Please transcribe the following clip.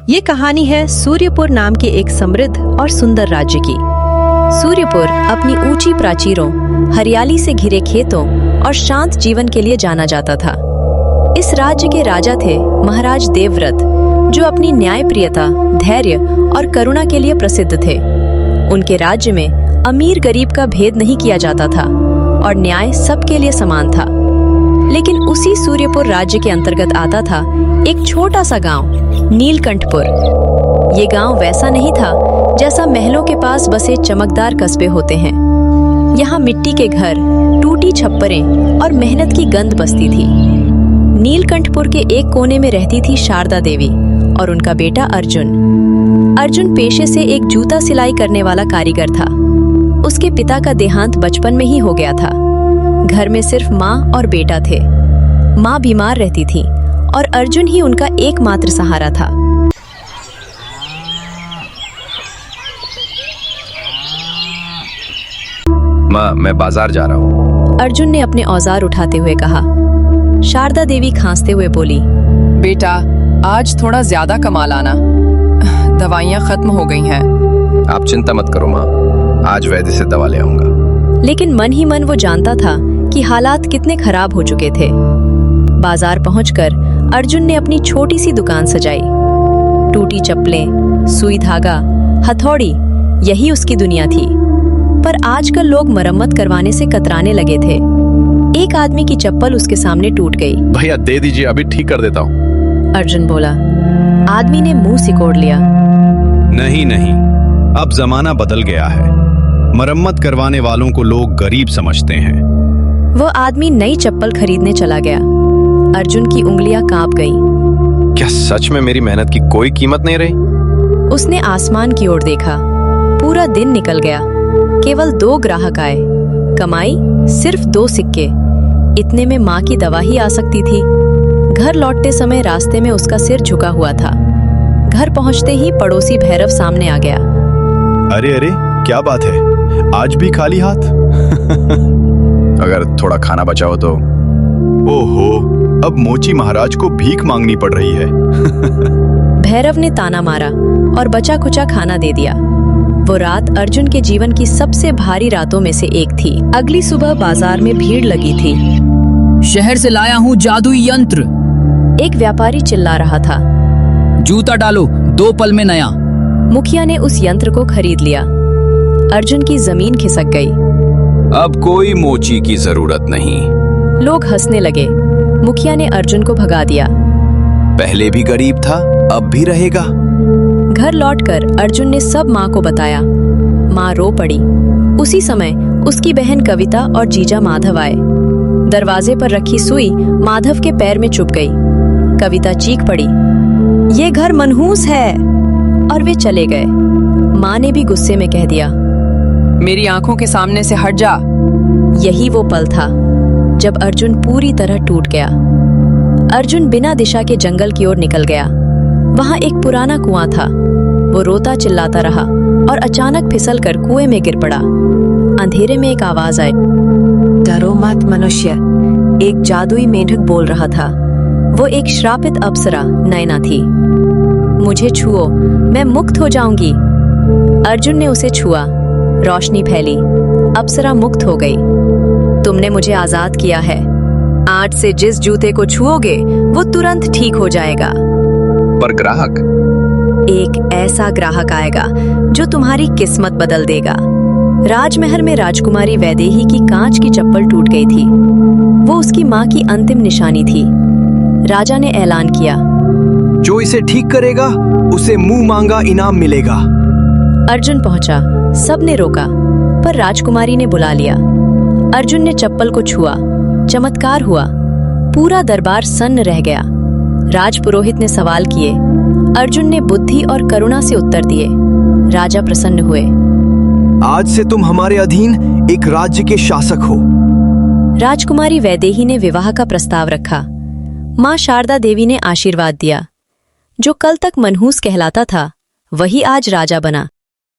ये कहानी है सूर्यपुर नाम के एक समृद्ध और सुंदर राज्य की। सूर्यपुर अपनी ऊंची प्राचीरों, हरियाली से घिरे खेतों और शांत जीवन के लिए जाना जाता था। इस राज्य के राजा थे महाराज देवव्रत, जो अपनी न्यायप्रियता, धैर्य और करुणा के लिए प्रसिद्ध थे। उनके राज्य में अमीर गरीब का भेद नहीं किया जाता था और न्याय सबके लिए समान था। लेकिन उसी सूर्यपुर राज्य के अंतर्गत आता था एक छोटा सा गांव, नीलकंठपुर। ये गांव वैसा नहीं था जैसा महलों के पास बसे चमकदार कस्बे होते हैं। यहाँ मिट्टी के घर, टूटी छप्परें और मेहनत की गंध बसती थी। नीलकंठपुर के एक कोने में रहती थी शारदा देवी और उनका बेटा अर्जुन। अर्जुन पेशे से एक जूता सिलाई करने वाला कारीगर था। उसके पिता का देहांत बचपन में ही हो गया था। घर में सिर्फ माँ और बेटा थे। माँ बीमार रहती थी और अर्जुन ही उनका एकमात्र सहारा था। माँ, मैं बाजार जा रहा हूँ। अर्जुन ने अपने औजार उठाते हुए कहा। शारदा देवी खांसते हुए बोली, बेटा, आज थोड़ा ज्यादा कमा लाना, दवाइयाँ खत्म हो गई हैं। आप चिंता मत करो माँ, आज वैद्य से दवा ले आऊंगा। लेकिन मन ही मन वो जानता था कि हालात कितने खराब हो चुके थे। बाजार पहुंचकर अर्जुन ने अपनी छोटी सी दुकान सजाई। टूटी चप्पलें, सुई धागा, हथौड़ी, यही उसकी दुनिया थी। पर आजकल लोग मरम्मत करवाने से कतराने लगे थे। एक आदमी की चप्पल उसके सामने टूट गई। भैया दे दीजिए, अभी ठीक कर देता हूँ। अर्जुन बोला। आदमी ने मुंह सिकोड़ लिया। नहीं नहीं, अब जमाना बदल गया है। मरम्मत करवाने वालों को लोग गरीब समझते हैं। वो आदमी नई चप्पल खरीदने चला गया। अर्जुन की उंगलियां कांप गईं। क्या सच में मेरी मेहनत की कोई कीमत नहीं रही? उसने आसमान की ओर देखा। पूरा दिन निकल गया। केवल 2 ग्राहक आए। कमाई सिर्फ 2 सिक्के। इतने में माँ की दवा ही आ सकती थी। घर लौटते समय रास्ते में उसका सिर झुका हुआ था। घर पहुंचते ही पड़ोसी भैरव सामने आ गया। अरे अरे, क्या बात है, आज भी खाली हाथ? अगर थोड़ा खाना बचा हो तो। ओहो, अब मोची महाराज को भीख मांगनी पड़ रही है। भैरव ने ताना मारा और बचा खुचा खाना दे दिया। वो रात अर्जुन के जीवन की सबसे भारी रातों में से एक थी। अगली सुबह बाजार में भीड़ लगी थी। शहर से लाया हूँ जादुई यंत्र। एक व्यापारी चिल्ला रहा था। जूता डालो, 2 पल में नया। मुखिया ने उस यंत्र को खरीद लिया। अर्जुन की जमीन खिसक गई। अब कोई मोची की जरूरत नहीं। लोग हंसने लगे। मुखिया ने अर्जुन को भगा दिया। पहले भी गरीब था, अब भी रहेगा। घर लौटकर अर्जुन ने सब माँ को बताया। माँ रो पड़ी। उसी समय उसकी बहन कविता और जीजा माधव आए। दरवाजे पर रखी सुई माधव के पैर में चुभ गई। कविता चीख पड़ी, ये घर मनहूस है, और वे चले गए। माँ ने भी गुस्से में कह दिया, मेरी आंखों के सामने से हट जा। यही वो पल था जब अर्जुन पूरी तरह टूट गया। अर्जुन बिना दिशा के जंगल की ओर निकल गया। वहां एक पुराना कुआं था। वो रोता चिल्लाता रहा और अचानक फिसलकर कुएं में गिर पड़ा। अंधेरे में एक आवाज आई, डरो मत मनुष्य। एक जादुई मेढक बोल रहा था। वो एक श्रापित अप्सरा नैना थी। मुझे छुओ, मैं मुक्त हो जाऊंगी। अर्जुन ने उसे छुआ। रोशनी फैली। अप्सरा मुक्त हो गई। तुमने मुझे आजाद किया है। आज से जिस जूते को छुओगे वो तुरंत ठीक हो जाएगा। पर ग्राहक? एक ऐसा ग्राहक आएगा जो तुम्हारी किस्मत बदल देगा। राजमहल में राजकुमारी वैदेही की कांच की चप्पल टूट गई थी। वो उसकी माँ की अंतिम निशानी थी। राजा ने ऐलान किया, जो इसे ठीक करेगा उसे मुंह मांगा इनाम मिलेगा। अर्जुन पहुंचा। सबने रोका, पर राजकुमारी ने बुला लिया। अर्जुन ने चप्पल को छुआ। चमत्कार हुआ। पूरा दरबार सन्न रह गया। राजपुरोहित ने सवाल किए। अर्जुन ने बुद्धि और करुणा से उत्तर दिए। राजा प्रसन्न हुए। आज से तुम हमारे अधीन एक राज्य के शासक हो। राजकुमारी वैदेही ने विवाह का प्रस्ताव रखा। माँ शारदा देवी ने आशीर्वाद दिया। जो कल तक मनहूस कहलाता था, वही आज राजा बना।